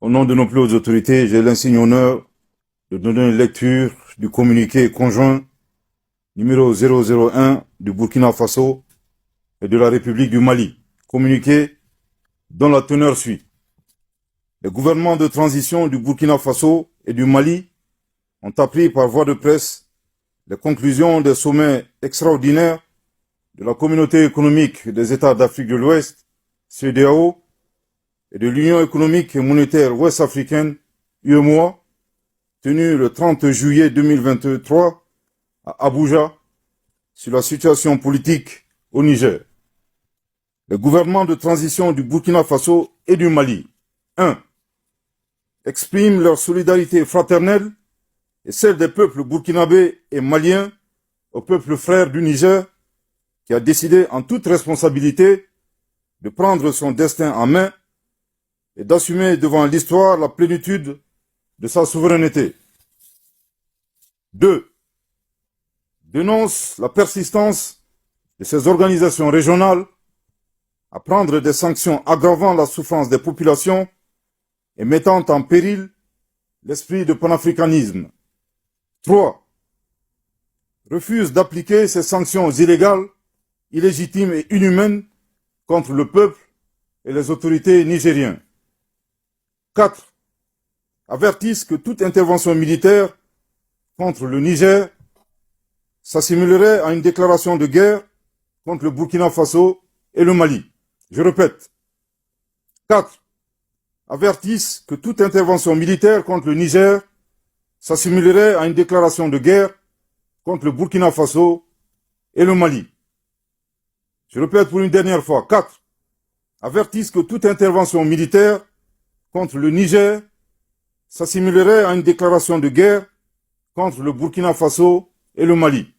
Au nom de nos plus hautes autorités, j'ai l'insigne honneur de donner lecture du communiqué conjoint numéro 001 du Burkina Faso et de la République du Mali. Communiqué dont la teneur suit. Les gouvernements de transition du Burkina Faso et du Mali ont appris par voie de presse les conclusions des sommets extraordinaires de la Communauté économique des États d'Afrique de l'Ouest, CEDEAO, et de l'Union économique et monétaire ouest-africaine, UEMOA, tenu le 30 juillet 2023 à Abuja, sur la situation politique au Niger. Les gouvernements de transition du Burkina Faso et du Mali, 1. Expriment leur solidarité fraternelle et celle des peuples burkinabés et maliens au peuple frère du Niger, qui a décidé en toute responsabilité de prendre son destin en main et d'assumer devant l'histoire la plénitude de sa souveraineté. 2. Dénonce la persistance de ces organisations régionales à prendre des sanctions aggravant la souffrance des populations et mettant en péril l'esprit de panafricanisme. 3. Refuse d'appliquer ces sanctions illégales, illégitimes et inhumaines contre le peuple et les autorités nigériennes. 4. Avertissent que toute intervention militaire contre le Niger s'assimilerait à une déclaration de guerre contre le Burkina Faso et le Mali. Je répète. 4. Avertissent que toute intervention militaire contre le Niger s'assimilerait à une déclaration de guerre contre le Burkina Faso et le Mali. Je répète pour une dernière fois. 4. Avertissent que toute intervention militaire contre le Niger s'assimilerait à une déclaration de guerre contre le Burkina Faso et le Mali.